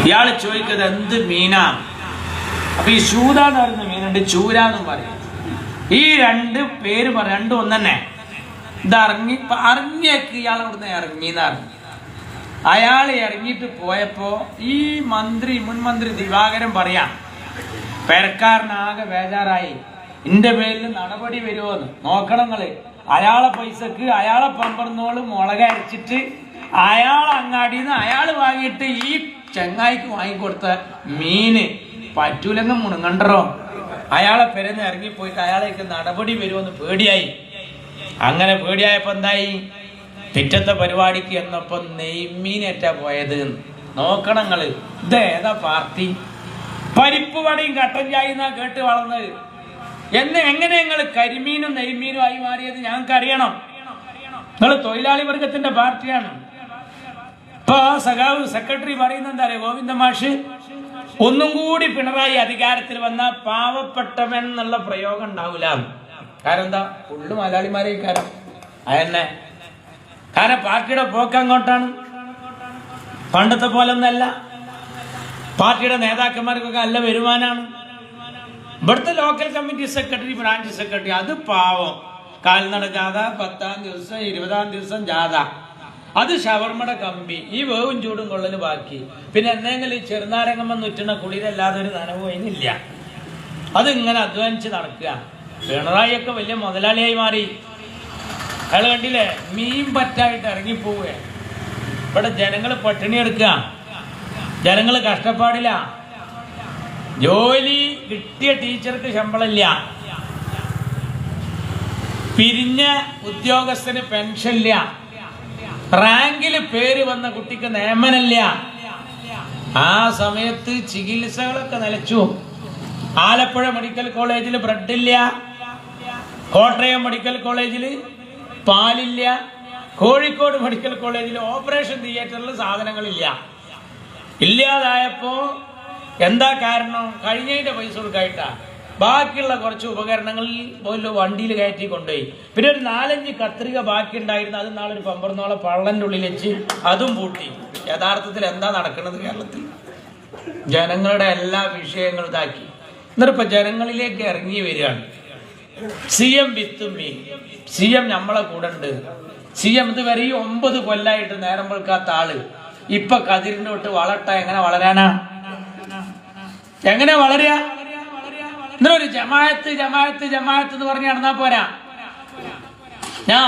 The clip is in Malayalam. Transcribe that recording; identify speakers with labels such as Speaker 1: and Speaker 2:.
Speaker 1: ഇയാള് ചോദിക്കുന്നത് എന്ത് മീനാ? അപ്പൊ ഈ ശൂത എന്ന് പറയുന്ന മീനുണ്ട്, ചൂര എന്നും പറയും. ഈ രണ്ട് പേര് രണ്ടും ഒന്നെ. ഇത് അറിഞ്ഞേക്ക് ഇയാൾ ഇവിടുന്ന് ഇറങ്ങിന്ന് അറിഞ്ഞു. അയാൾ ഇറങ്ങിയിട്ട് പോയപ്പോ ഈ മുൻ മന്ത്രി ദിവാകരൻ പറയാം, പെരക്കാരനാകെ ബേജാറായി, എന്റെ പേരിൽ നടപടി വരുമോന്ന് നോക്കണങ്ങള്. അയാളെ പൈസക്ക് അയാളെ പമ്പർന്നോള് മുളക് അരച്ചിട്ട് അയാൾ അങ്ങാടിന്ന് അയാൾ വാങ്ങിയിട്ട് ഈ ചെങ്ങായിക്ക് വാങ്ങിക്കൊടുത്ത മീന് പറ്റൂലെങ്കിൽ മുണുങ്ങണ്ടോ. അയാളെ പെരന്ന് ഇറങ്ങിപ്പോയിട്ട് അയാളേക്ക് നടപടി വരുമെന്ന് പേടിയായി. അങ്ങനെ പേടിയായപ്പോ എന്തായി, പിറ്റത്തെ പരിപാടിക്ക് എന്നപ്പോ നെയ്മീനേറ്റാ പോയത്. നോക്കണങ്ങള്, ഇത് ഏതാ പാർട്ടി? പരിപ്പ് വടയും കട്ടൻ ചായന്നാ കേട്ട് വളർന്നത്. എങ്ങനെ നിങ്ങൾ കരിമീനും നെയ്മീനും ആയി മാറിയത് ഞങ്ങൾക്ക് അറിയണം. നിങ്ങൾ തൊഴിലാളി വർഗത്തിന്റെ പാർട്ടിയാണ്. ഇപ്പൊ സഖാവ് സെക്രട്ടറി പറയുന്ന എന്താ പറയുക, ഗോവിന്ദ മാഷ് ഒന്നും കൂടി പിണറായി അധികാരത്തിൽ വന്ന പാവപ്പെട്ടവൻ എന്നുള്ള പ്രയോഗം ഉണ്ടാവില്ല. കാരണം എന്താ, ഫുള്ള് മലയാളിമാരെ കാരണം അതന്നെ. കാരണം പാർട്ടിയുടെ പോക്ക് അങ്ങോട്ടാണ്, പണ്ടത്തെ പോലെ ഒന്നല്ല. പാർട്ടിയുടെ നേതാക്കന്മാർക്കൊക്കെ നല്ല വരുമാനാണ്. ഇവിടുത്തെ local committee secretary, branch secretary, അത് പാവം. കാൽനട ജാഥ 10-ാം ദിവസം 20-ാം ദിവസം ജാഥ, അത് ഷവർമ്മയുടെ കമ്പി, ഈ വേവും ചൂടും കൊള്ളല് ബാക്കി. പിന്നെ എന്തെങ്കിലും ഈ ചെറുനാരങ്ങമ്മ നുറ്റുന്ന കുളിരല്ലാതെ ഒരു നനവും അതിനില്ല. അതിങ്ങനെ അധ്വാനിച്ച് നടക്കുക. പിണറായിയൊക്കെ വലിയ മുതലാളിയായി മാറി. അയാൾ കണ്ടില്ലേ, മീൻ പറ്റായിട്ട് ഇറങ്ങിപ്പോവുക. ഇവിടെ ജനങ്ങൾ പട്ടിണി എടുക്കുക, ജനങ്ങൾ കഷ്ടപ്പാടില്ല. ജോലി കിട്ടിയ ടീച്ചർക്ക് ശമ്പളമില്ല, പിരിഞ്ഞ ഉദ്യോഗസ്ഥന് പെൻഷനില്ല, റാങ്കില് പേര് വന്ന കുട്ടിക്ക് നിയമനമില്ല. ആ സമയത്ത് ചികിത്സകളൊക്കെ നിലച്ചു. ആലപ്പുഴ മെഡിക്കൽ കോളേജിൽ ബ്രെഡില്ല, കോട്ടയം മെഡിക്കൽ കോളേജിൽ പാലില്ല, കോഴിക്കോട് മെഡിക്കൽ കോളേജിൽ ഓപ്പറേഷൻ തിയേറ്ററിൽ സാധനങ്ങളില്ല. ഇല്ലാതായപ്പോ എന്താ കാരണം? കഴിഞ്ഞതിന്റെ പൈസ കൊടുക്കായിട്ടാ. ബാക്കിയുള്ള കുറച്ച് ഉപകരണങ്ങളിൽ പോലും വണ്ടിയിൽ കയറ്റി കൊണ്ടുപോയി. പിന്നെ ഒരു 4-5 കത്രിക ബാക്കി ഉണ്ടായിരുന്നു, അത് നാളെ ഒരു പമ്പർന്നോളം പള്ളന്റെ ഉള്ളിൽ വെച്ച് അതും പൂട്ടി. യഥാർത്ഥത്തിൽ എന്താ നടക്കുന്നത് കേരളത്തിൽ? ജനങ്ങളുടെ എല്ലാ വിഷയങ്ങളും ഇതാക്കി. എന്നിട്ടിപ്പോ ജനങ്ങളിലേക്ക് ഇറങ്ങി വരികയാണ്. CM വിത്തും മീൻ, CM നമ്മളെ കൂടെ ഉണ്ട്. CM ഇതുവരെ 9 കൊല്ലായിട്ട് നേരം വെളുക്കാത്ത ആള് ഇപ്പൊ കതിരിന്റെ തൊട്ട് വളട്ട എങ്ങനെ വളരാനാ? എങ്ങനെ വളരുക? എന്നൊരു ജമാഅത്ത് ജമാഅത്ത് ജമാഅത്ത് എന്ന് പറഞ്ഞ് നടന്നാ പോരാ. ഞാൻ